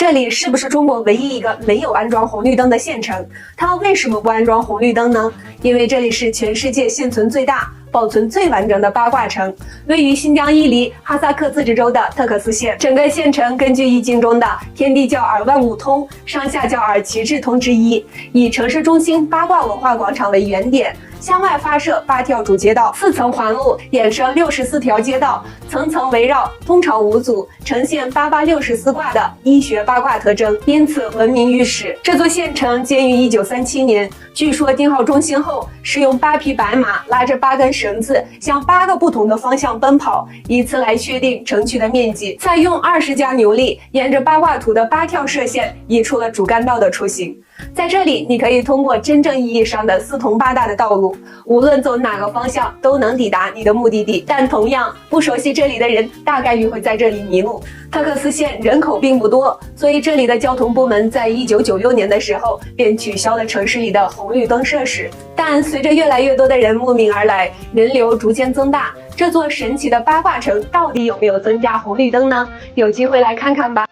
这里是不是中国唯一一个没有安装红绿灯的县城？它为什么不安装红绿灯呢？因为这里是全世界现存最大、保存最完整的八卦城，位于新疆伊犁哈萨克自治州的特克斯县。整个县城根据易经中的天地教而万物通，上下教而其志通之一，以城市中心八卦文化广场为原点，向外发射8条主街道，4层环路，衍生64条街道，层层围绕，通朝5组，呈现8864卦的医学八卦特征，因此闻名于世。这座县城建于1937年，据说定号中心后，是用8匹白马拉着8根绳子，向8个不同的方向奔跑，以此来确定城区的面积。再用20架牛力，沿着八卦图的8条射线，移出了主干道的雏形。在这里，你可以通过真正意义上的4通8达的道路，无论走哪个方向都能抵达你的目的地。但同样，不熟悉这里的人大概率会在这里迷路。特克斯县人口并不多，所以这里的交通部门在1996年的时候便取消了城市里的红绿灯设施。但随着越来越多的人慕名而来，人流逐渐增大，这座神奇的八卦城到底有没有增加红绿灯呢？有机会来看看吧。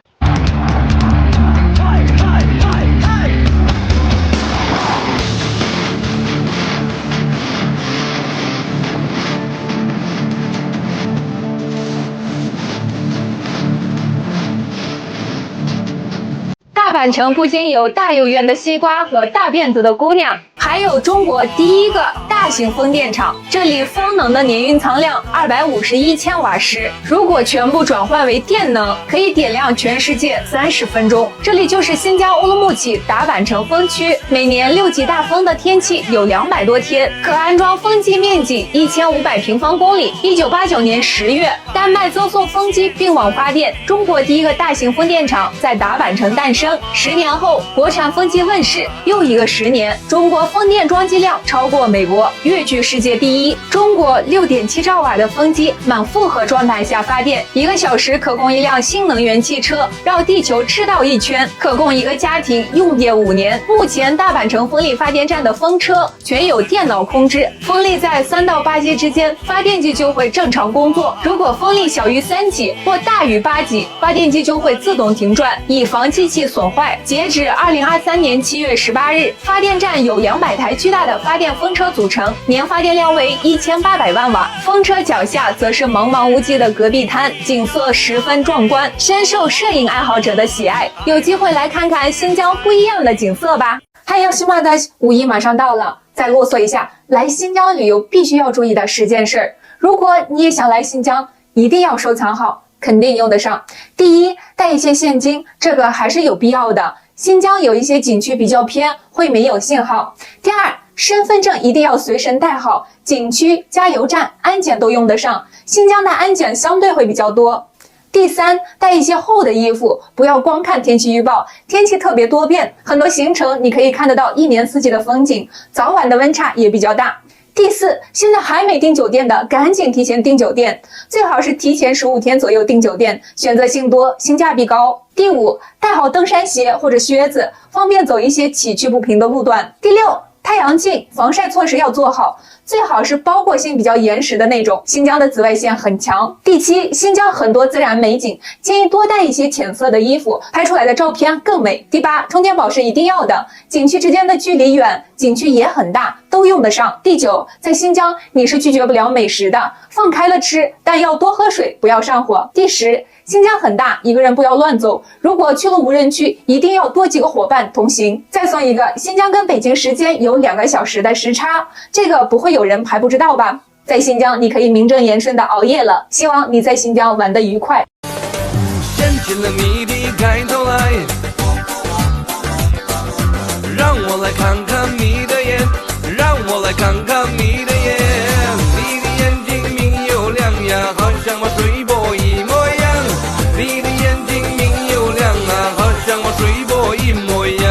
大阪城不仅有大有圆的西瓜和大辫子的姑娘，还有中国第一个大型风电场。这里风能的年运藏量251千瓦时，如果全部转换为电能，可以点亮全世界30分钟。这里就是新疆乌鲁木齐达坂城风区，每年6级大风的天气有200多天，可安装风机面积1500平方公里。1989年10月，丹麦赠送风机并网发电，中国第一个大型风电场在达坂城诞生。10年后，国产风机问世，又一个10年，中国风电装机量超过美国，跃居世界第一。中国6.7兆瓦的风机满负荷状态下发电，1个小时可供一辆新能源汽车绕地球赤道1圈，可供一个家庭用电5年。目前大阪城风力发电站的风车全有电脑控制，风力在3到8级之间，发电机就会正常工作；如果风力小于3级或大于8级，发电机就会自动停转，以防机器损坏。截止2023年7月18日，发电站有200台巨大的发电风车组成，年发电量为1800万瓦。风车脚下则是茫茫无际的戈壁滩，景色十分壮观，深受摄影爱好者的喜爱。有机会来看看新疆不一样的景色吧。嗨，要西马的五一马上到了，再啰嗦一下，来新疆旅游必须要注意的10件事。如果你也想来新疆，一定要收藏好，肯定用得上。第一，带一些现金，这个还是有必要的。新疆有一些景区比较偏，会没有信号。第二，身份证一定要随身带好，景区、加油站、安检都用得上。新疆的安检相对会比较多。第三，带一些厚的衣服，不要光看天气预报，天气特别多变，很多行程你可以看得到1年4季的风景，早晚的温差也比较大。第四，现在还没订酒店的，赶紧提前订酒店，最好是提前15天左右订酒店，选择性多，性价比高。第五，带好登山鞋或者靴子，方便走一些崎岖不平的路段。第六，太阳镜、防晒措施要做好，最好是包裹性比较严实的那种，新疆的紫外线很强。第七，新疆很多自然美景，建议多带一些浅色的衣服，拍出来的照片更美。第八，充电宝是一定要的，景区之间的距离远，景区也很大，都用得上。第九，在新疆你是拒绝不了美食的，放开了吃，但要多喝水，不要上火。第十，新疆很大，一个人不要乱走，如果去了无人区，一定要多几个伙伴同行。再送一个，新疆跟北京时间有2个小时的时差，这个不会有人还不知道吧？在新疆你可以名正言顺的熬夜了，希望你在新疆玩得愉快。掀起了你的盖头来，让我来看看你的眼，让我来看看你的眼，你的眼睛明又亮呀，好像我水波一模一样，你的眼睛明又亮啊，好像我水波一模一样。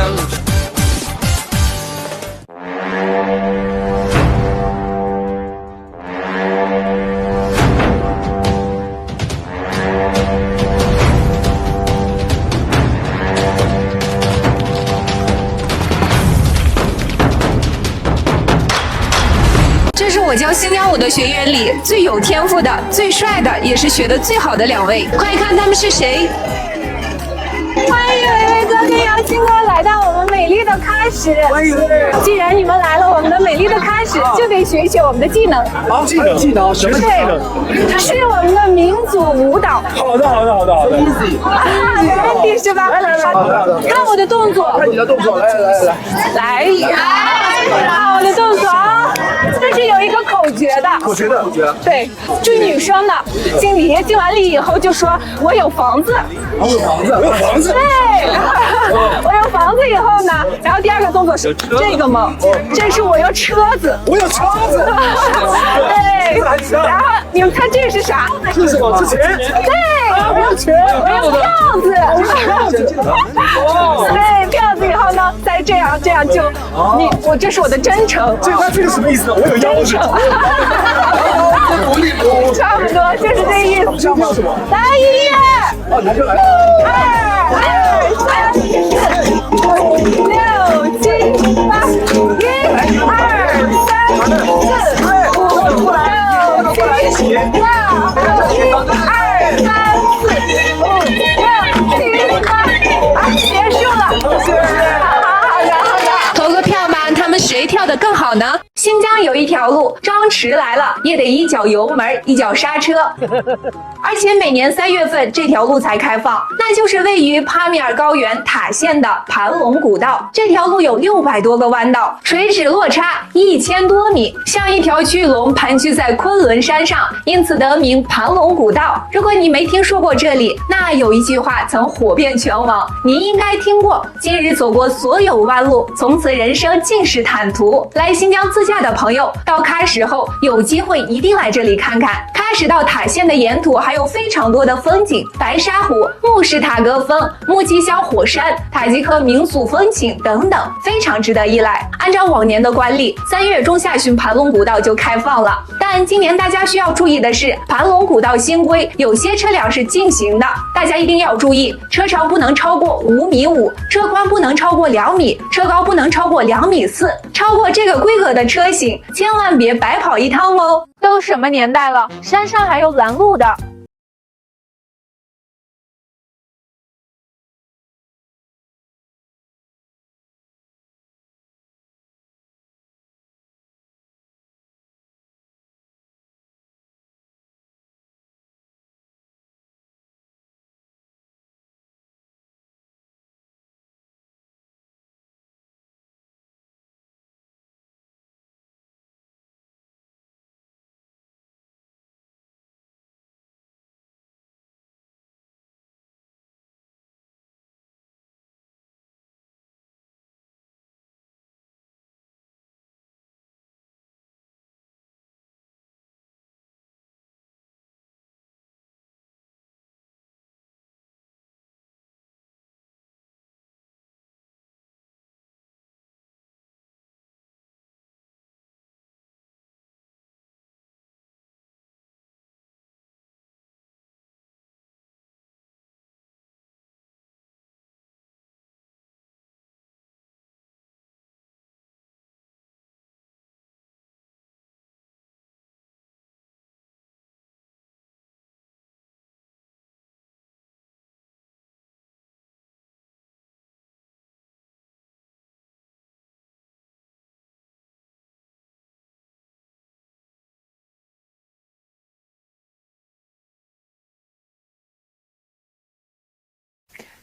我教新疆舞的学员里最有天赋的、最帅的，也是学得最好的2位，快看他们是谁！欢迎！欢迎新哥来到我们美丽的喀什。既然你们来了我们的美丽的喀什，就得学一学我们的技能。好，技能，什么技能？是我们的民族舞蹈。好的，easy，没问题是吧？来，看我的动作，看你的动作，来，看我的动作啊！这是有一个口诀的。口诀。对，就女生的敬礼，敬完礼以后就说我有房子。我有房子。对，我有房子以后呢，然后第二个动作是这个吗？这是我有车子。我有车子。对，然后你们猜这是啥？这是我之前。对，我有钱，我有票子。对，票子以后呢，再这样就我这是我的真诚。这个什么意思？我有腰子。差不多就是这个意思。叫什么？来音乐。来就来。2、3、4、5、6、7、8，1、2、3、4、5、6、7、8，1、2、3、4、5、6、7、8，结束了。投个票吧，他们谁跳得更好呢？新疆有一条路，张弛来了也得一脚油门一脚刹车，而且每年3月份这条路才开放，那就是位于帕米尔高原塔县的盘龙古道。这条路有600多个弯道，垂直落差1000多米，像一条巨龙盘踞在昆仑山上，因此得名盘龙古道。如果你没听说过这里，那有一句话曾火遍全网，你应该听过：今日走过所有弯路，从此人生尽是坦途。来新疆自驾的朋友到喀什后有机会一定来这里看看。喀什到塔县的沿途还有非常多的风景，白沙湖、木什塔格峰、木吉肖火山、塔吉克民俗风情等等，非常值得一来。按照往年的惯例，3月中下旬盘龙古道就开放了，但今年大家需要注意的是，盘龙古道新规有些车辆是禁行的，大家一定要注意，车长不能超过5.5米，车宽不能超过2米，车高不能超过2.4米，超过这个规格的车型千万别白跑一趟哦。都什么年代了，山上还有拦路的。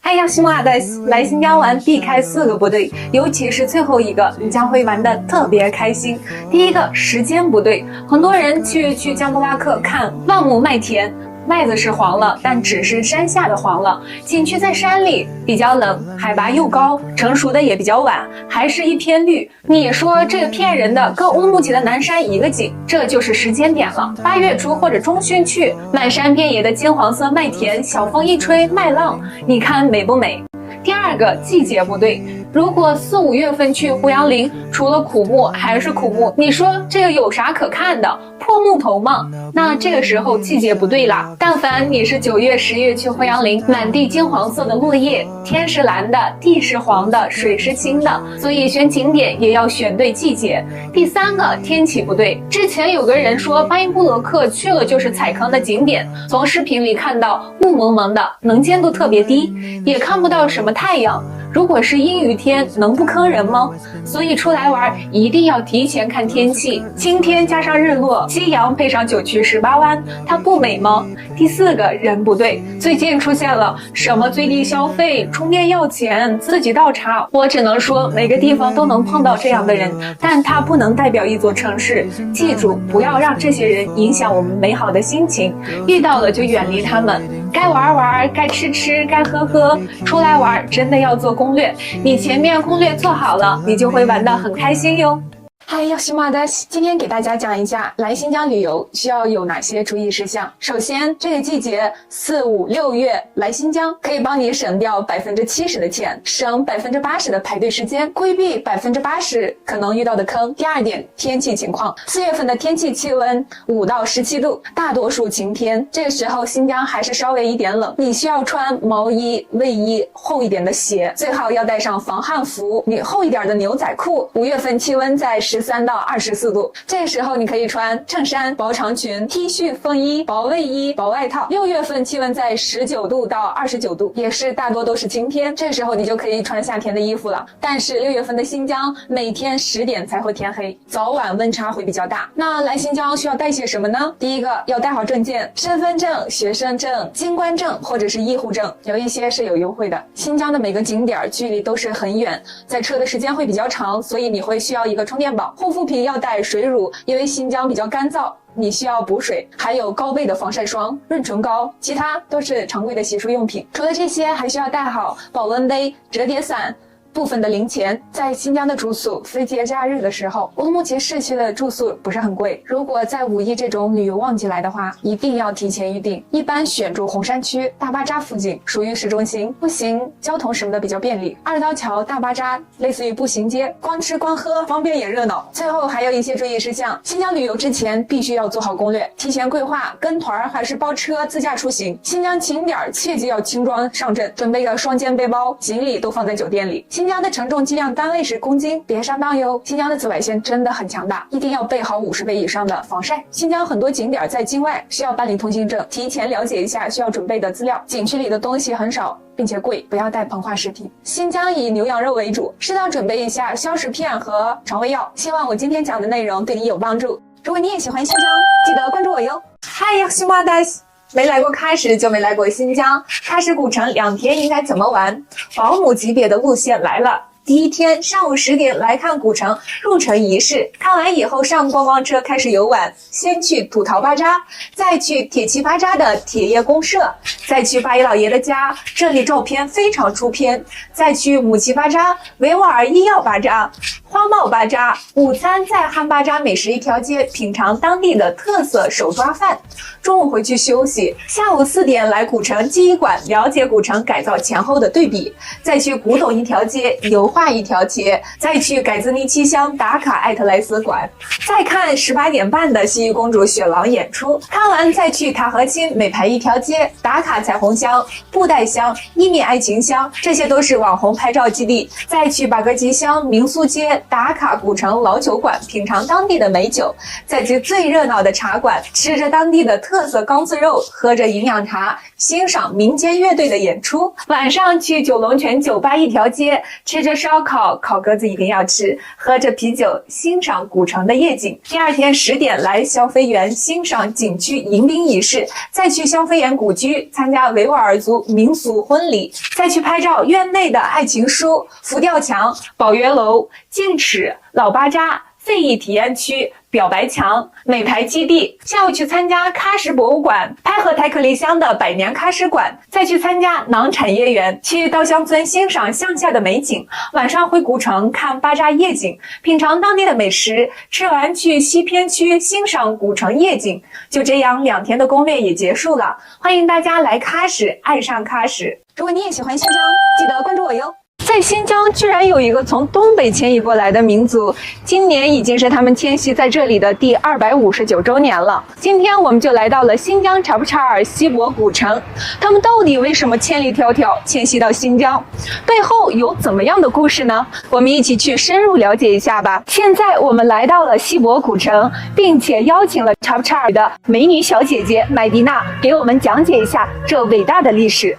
嗨，要西马的来新疆玩避开4个不对，尤其是最后一个，你将会玩得特别开心。第一个，时间不对，很多人去江布拉克看万亩麦田。麦子是黄了，但只是山下的黄了。景区在山里，比较冷，海拔又高，成熟的也比较晚，还是一片绿。你说这个骗人的，跟乌木齐的南山一个景，这就是时间点了。8月初或者中旬去，满山遍野的金黄色麦田，小风一吹，麦浪，你看美不美？第二个，季节不对。如果4、5月份去胡杨林，除了枯木还是枯木，你说这个有啥可看的？破木头吗？那这个时候季节不对啦。但凡你是9月、10月去胡杨林，满地金黄色的落叶，天是蓝的，地是黄的，水是清的，所以选景点也要选对季节。第三个，天气不对。之前有个人说巴音布罗克去了就是踩坑的景点，从视频里看到雾蒙蒙的，能见度特别低，也看不到什么太阳。如果是阴雨天，能不坑人吗？所以出来玩一定要提前看天气，晴天加上日落，夕阳配上9曲18弯，它不美吗？第4个，人不对。最近出现了什么最低消费、充电要钱、自己倒茶，我只能说每个地方都能碰到这样的人，但它不能代表一座城市。记住，不要让这些人影响我们美好的心情，遇到了就远离他们。该玩玩，该吃吃，该喝喝，出来玩真的要做攻略。你前面攻略做好了，你就会玩得很开心哟。嗨，要西马的，今天给大家讲一下来新疆旅游需要有哪些注意事项。首先，这个季节4、5、6月来新疆可以帮你省掉70%的钱，省80%的排队时间，规避80%可能遇到的坑。第二点，天气情况，4月份的天气气温5到17度，大多数晴天。这个时候新疆还是稍微一点冷，你需要穿毛衣、卫衣、厚一点的鞋，最好要带上防汗服，你厚一点的牛仔裤。5月份气温在13到24度，这时候你可以穿衬衫、薄长裙、T 恤、风衣、薄卫衣、薄外套。6月份气温在19度到29度，也是大多都是晴天，这时候你就可以穿夏天的衣服了。但是6月份的新疆每天10点才会天黑，早晚温差会比较大。那来新疆需要带些什么呢？第一个，要带好证件，身份证、学生证、京关证或者是医护证，有一些是有优惠的。新疆的每个景点距离都是很远，在车的时间会比较长，所以你会需要一个充电宝。护肤品要带水乳，因为新疆比较干燥，你需要补水，还有高倍的防晒霜、润唇膏，其他都是常规的洗漱用品。除了这些，还需要带好保温杯、折叠伞、部分的零钱。在新疆的住宿，非节假日的时候，乌鲁木齐市区的住宿不是很贵。如果在5一这种旅游旺季来的话，一定要提前预定。一般选住红山区大巴扎附近，属于市中心，步行、交通什么的比较便利。2道桥、大巴扎类似于步行街，光吃光喝，方便也热闹。最后还有一些注意事项，新疆旅游之前必须要做好攻略，提前规划跟团还是包车自驾出行。新疆景点切记要轻装上阵，准备个双肩背包，行李都放在酒店里。新疆的承重计量单位是公斤，别上当哟。新疆的紫外线真的很强大，一定要备好50倍以上的防晒。新疆很多景点在境外，需要办理通行证，提前了解一下需要准备的资料。景区里的东西很少，并且贵，不要带膨化食品。新疆以牛羊肉为主，适当准备一下消食片和肠胃药。希望我今天讲的内容对你有帮助。如果你也喜欢新疆，记得关注我哟。嗨呀，西马达西。没来过喀什就没来过新疆，喀什古城2天应该怎么玩？保姆级别的路线来了。第一天上午10点来看古城入城仪式，看完以后上观光车开始游玩，先去土陶巴扎，再去铁骑巴扎的铁业公社，再去巴依老爷的家，这里照片非常出片，再去姆齐巴扎、维吾尔医药巴扎、花帽巴扎。午餐在汉巴扎美食一条街品尝当地的特色手抓饭，中午回去休息，下午4点来古城记忆馆了解古城改造前后的对比，再去古董一条街油画一条街，再去改兹尼七乡打卡艾特莱斯馆，再看18点半的西域公主雪狼演出，看完再去塔河钦美牌一条街打卡彩虹乡、布袋乡、伊米爱情乡，这些都是网红拍照基地，再去巴格吉乡民宿街打卡古城老酒馆，品尝当地的美酒，再去最热闹的茶馆，吃着当地的特色钢丝肉，喝着营养茶，欣赏民间乐队的演出。晚上去九龙泉酒吧一条街，吃着烧烤，烤鸽子一定要吃，喝着啤酒，欣赏古城的夜景。第2天10点来消费园欣赏景区迎宾仪式，再去消费园古居参加维吾尔族民俗婚礼，再去拍照院内的爱情书、浮吊墙、宝月楼、净尺、老巴扎、费义体验区、表白墙、美牌基地。下午去参加喀什博物馆，拍和台克利乡的100年喀什馆，再去参加馕产业园，去稻香村欣赏乡下的美景。晚上回古城看巴扎夜景，品尝当地的美食，吃完去西片区欣赏古城夜景。就这样2天的攻略也结束了，欢迎大家来喀什，爱上喀什。如果你也喜欢新疆，记得关注我哟。在新疆居然有一个从东北迁移过来的民族，今年已经是他们迁徙在这里的第259周年了。今天我们就来到了新疆察布查尔锡伯古城，他们到底为什么千里迢迢迁徙到新疆？背后有怎么样的故事呢？我们一起去深入了解一下吧。现在我们来到了锡伯古城，并且邀请了察布查尔的美女小姐姐麦迪娜给我们讲解一下这伟大的历史。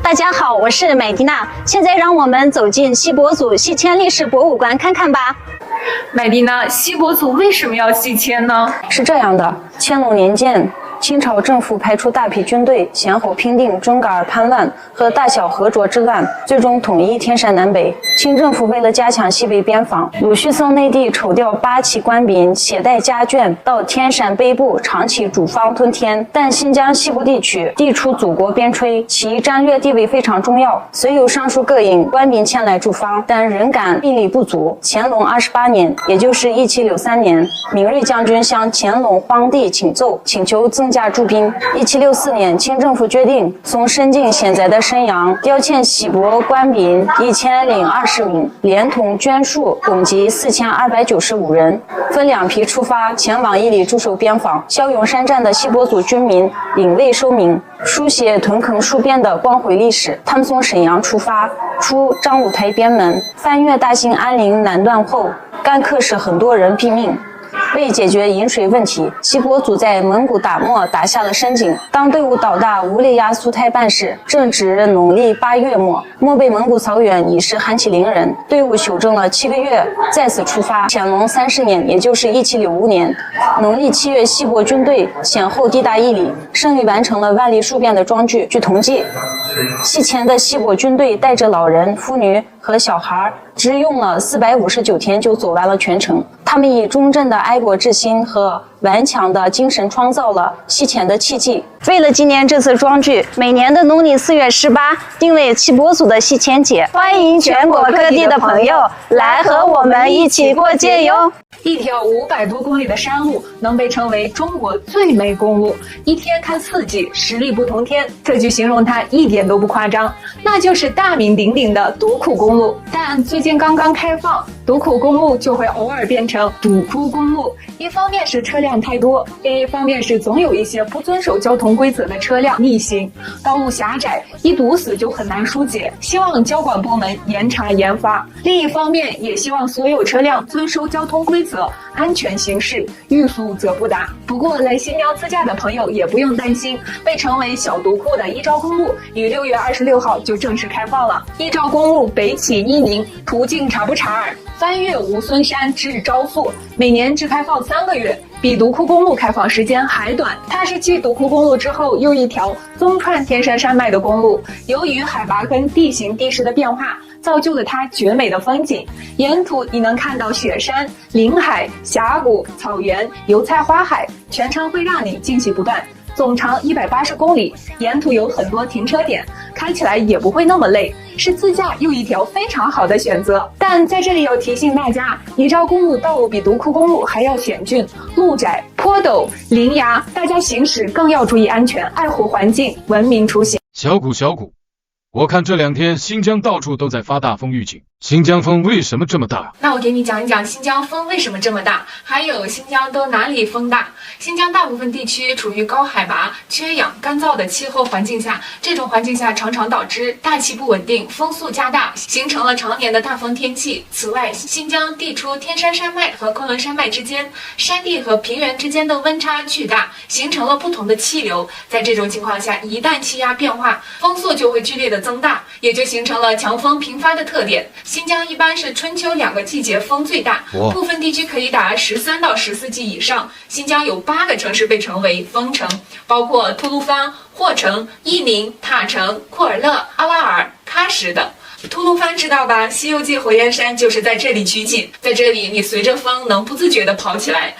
大家好，我是美迪娜。现在让我们走进锡伯祖西迁历史博物馆看看吧。麦迪娜，锡伯祖为什么要西迁呢？是这样的，乾隆年间，清朝政府派出大批军队，先后平定准噶尔叛乱和大小和卓之乱，最终统一天山南北。清政府为了加强西北边防，陆续从内地抽调8旗官兵，携带家眷到天山北部，长期驻防屯田。但新疆西部地区地处祖国边陲，其战略地位非常重要。虽有上述各营官兵前来驻防，但仍感兵力不足。乾隆28年，也就是1763年，明瑞将军向乾隆皇帝请奏，请求增加驻兵。1764年，清政府决定从深津（现在的沈阳）调遣锡伯官兵1020名，连同眷属共计4295人，分2批出发，前往伊犁驻守边防。骁勇善战的锡伯族军民领位受命，书写屯坑戍边的光辉历史。他们从沈阳出发，出张五台边门，翻越大兴安岭南段后，干渴使很多人毙命。为解决饮水问题，锡伯族在蒙古大漠打下了深井。当队伍到达乌里雅苏台办时，正值农历8月末，漠北蒙古草原已是寒气凌人。队伍休整了7个月，再次出发。乾隆30年，也就是1765年，农历7月，锡伯军队先后抵达伊犁，胜利完成了万里戍边的壮举。据统计，西迁的锡伯军队带着老人、妇女和小孩，只用了459天就走完了全程。他们以忠贞的爱国之心和顽强的精神创造了西迁的奇迹。为了纪念这次壮举，每年的农历4月18定为锡伯族的西迁节，欢迎全国各地的朋友来和我们一起过节哟。一条500多公里的山路能被称为中国最美公路，一天看4季，十里不同天，这句形容它一点都不夸张，那就是大名鼎鼎的独库公路。但最近刚刚开放，独库公路就会偶尔变成堵库公路，一方面是车辆太多，另一方面是总有一些不遵守交通规则的车辆逆行，道路狭窄，一堵死就很难疏解，希望交管部门严查严罚。另一方面也希望所有车辆遵守交通规则，安全行驶，欲速则不达。不过来新疆自驾的朋友也不用担心，被称为小独库的伊昭公路于6月26号就正式开放了。伊昭公路北起伊宁，途经察布查尔，翻越乌孙山至昭肃，每年只开放3个月，比独库公路开放时间还短。它是继独库公路之后又一条纵穿天山山脉的公路，由于海拔跟地形地势的变化，造就了它绝美的风景。沿途你能看到雪山、林海、峡谷、草原、油菜花海，全程会让你惊喜不断。总长180公里，沿途有很多停车点，开起来也不会那么累，是自驾又一条非常好的选择。但在这里要提醒大家，伊昭公路道路比独库公路还要险峻，路窄、坡陡、林崖，大家行驶更要注意安全，爱护环境，文明出行。小谷，我看这2天新疆到处都在发大风预警，新疆风为什么这么大？那我给你讲一讲新疆风为什么这么大，还有新疆都哪里风大。新疆大部分地区处于高海拔、缺氧、干燥的气候环境下，这种环境下常常导致大气不稳定，风速加大，形成了常年的大风天气。此外，新疆地处天山山脉和昆仑山脉之间，山地和平原之间的温差巨大，形成了不同的气流。在这种情况下，一旦气压变化，风速就会剧烈的增大，也就形成了强风频发的特点。新疆一般是春秋2个季节风最大，部分地区可以达13到14季以上。新疆有8个城市被称为风城，包括吐鲁番、霍城、伊宁、塔城、库尔勒、阿拉尔、喀什等。吐鲁番知道吧？《西游记》火焰山就是在这里取景，在这里你随着风能不自觉地跑起来。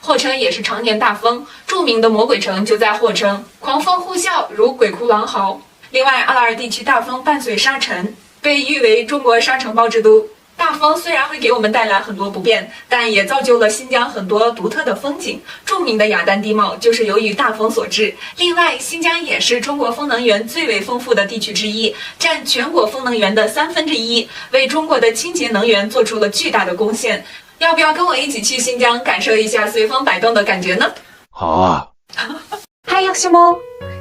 霍城也是常年大风，著名的魔鬼城就在霍城，狂风呼啸如鬼哭狼嚎。另外，阿拉尔地区大风伴随沙尘，被誉为中国沙尘暴之都。大风虽然会给我们带来很多不便，但也造就了新疆很多独特的风景。著名的雅丹地貌就是由于大风所致。另外，新疆也是中国风能源最为丰富的地区之一，占全国风能源的1/3，为中国的清洁能源做出了巨大的贡献。要不要跟我一起去新疆感受一下随风摆动的感觉呢？好啊。还有什么？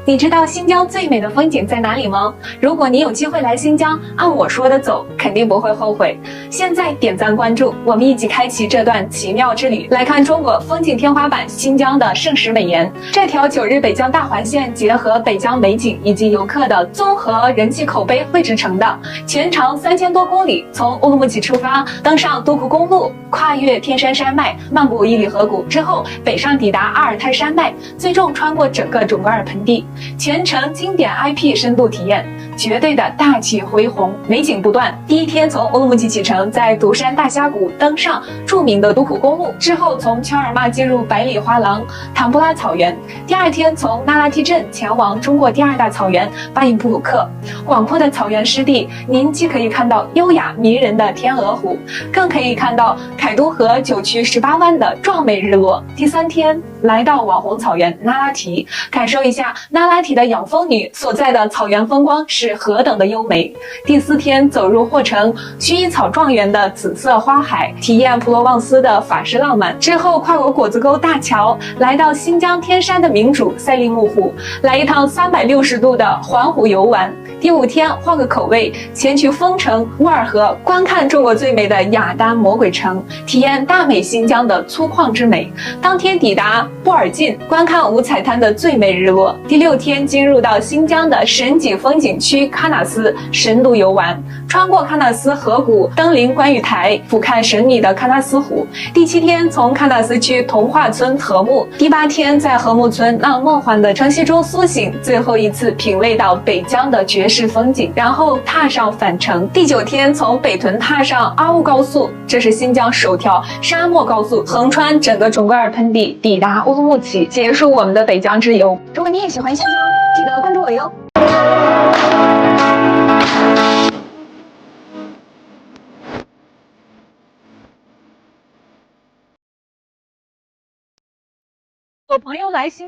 你知道新疆最美的风景在哪里吗？如果你有机会来新疆，按我说的走，肯定不会后悔。现在点赞关注，我们一起开启这段奇妙之旅，来看中国风景天花板新疆的盛世美颜。这条9日北疆大环线结合北疆美景以及游客的综合人气口碑绘制成的，全长3000多公里，从乌鲁木齐出发，登上都库公路，跨越天山山脉，漫步伊犁河谷之后，北上抵达阿尔泰山脉，最终穿过整个准噶尔盆地，全程经典 IP 深度体验，绝对的大气恢宏，美景不断。第一天从乌鲁木齐启程，在独山大峡谷登上著名的都库公路，之后从乔尔玛进入百里花廊坦布拉草原。第二天从那拉提镇前往中国第2大草原巴音普鲁克。广阔的草原湿地，您既可以看到优雅迷人的天鹅湖，更可以看到凯都河9曲18弯的壮美日落。第3天来到网红草原那拉提，感受一下那拉提的养蜂女所在的草原风光是何等的优美。第4天走入霍城薰衣草庄园的紫色花海，体验普罗旺斯的法式浪漫。之后跨过果子沟大桥，来到新疆天山的明主赛利木湖，来一趟360度的环湖游玩。第5天换个口味，前去丰城乌尔河，观看中国最美的雅丹魔鬼城，体验大美新疆的粗犷之美。当天抵达布尔津，观看五彩滩的最美日落。第6天进入到新疆的神级风景区喀纳斯，深度游玩，穿过喀纳斯河谷，登临观雨台，俯瞰神秘的喀纳斯湖。第7天从喀纳斯区童话村和睦，第8天在和睦村那梦幻的城西中苏醒，最后一次品味到北疆的绝世风景，然后踏上返程。第9天从北屯踏上阿兀高速，这是新疆首条沙漠高速，横穿整个准噶尔盆地，抵达乌鲁木齐，结束我们的北疆之游。如果你也喜欢新疆，记得关注我哟。我朋友来新。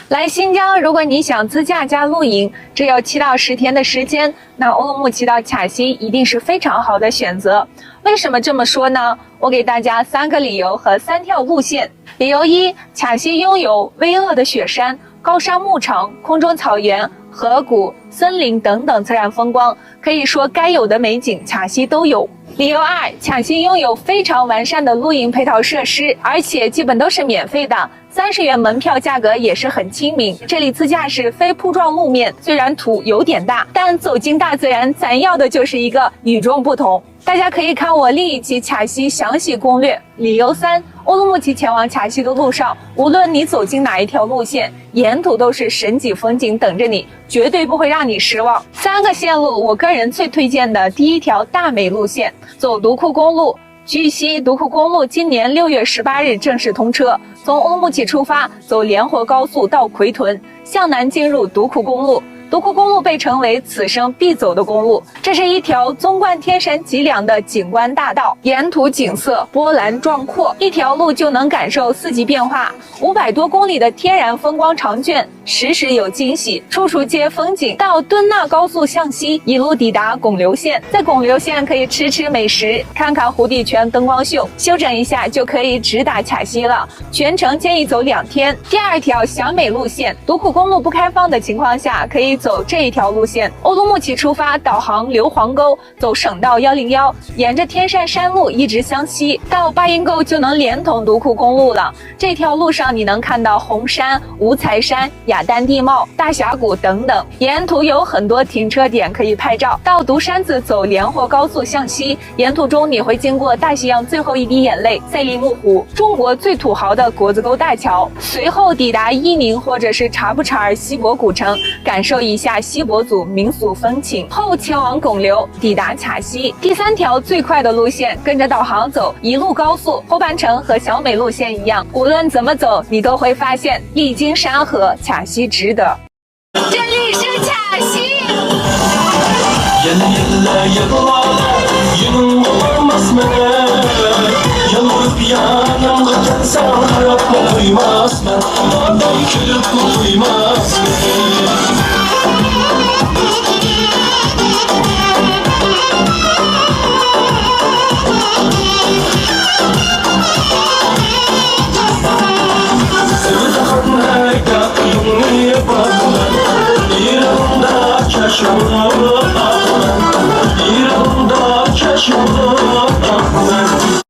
来新疆，如果你想自驾加露营，只有7到10天的时间，那乌鲁木齐到卡西一定是非常好的选择。为什么这么说呢？我给大家3个理由和3条路线。理由1，卡西拥有巍峨的雪山、高山牧场、空中草原、河谷、森林等等自然风光，可以说该有的美景卡西都有。理由2，卡西拥有非常完善的露营配套设施，而且基本都是免费的，30元门票价格也是很亲民。这里自驾是非铺装路面，虽然土有点大，但走进大自然，咱要的就是一个与众不同。大家可以看我另一期卡西详细攻略。理由3，乌鲁木齐前往卡西的路上，无论你走进哪一条路线，沿途都是神级风景等着你，绝对不会让你失望。3个线路，我个人最推荐的第1条大美路线，走都库公路。据悉，都库公路今年6月18日正式通车，从乌鲁木齐出发，走连霍高速到奎屯，向南进入都库公路。都库公路被称为此生必走的公路，这是一条纵贯天山脊梁的景观大道，沿途景色波澜壮阔，一条路就能感受4季变化，500多公里的天然风光长卷，时时有惊喜，处处皆风景。到敦纳高速向西，一路抵达拱流县，在拱流县可以吃美食，看看湖底泉灯光秀，休整一下就可以直达卡西了。全程建议走2天。第2条小美路线，都库公路不开放的情况下，可以走这一条路线。乌鲁木齐出发，导航硫磺沟，走省道101，沿着天山山路一直向西，到巴音沟就能连通独库公路了。这条路上你能看到红山、五彩山、雅丹地貌、大峡谷等等，沿途有很多停车点可以拍照。到独山子走连霍高速向西，沿途中你会经过大西洋最后一滴眼泪、赛里木湖、中国最土豪的国子沟大桥，随后抵达伊宁或者是察布查尔锡伯古城，感受一下锡伯族民俗风情，后前往拱流，抵达卡西。第3条最快的路线，跟着导航走，一路高速，后半程和小美路线一样，无论怎么走，你都会发现历经山河，卡西值得。这里是卡西。Şanlı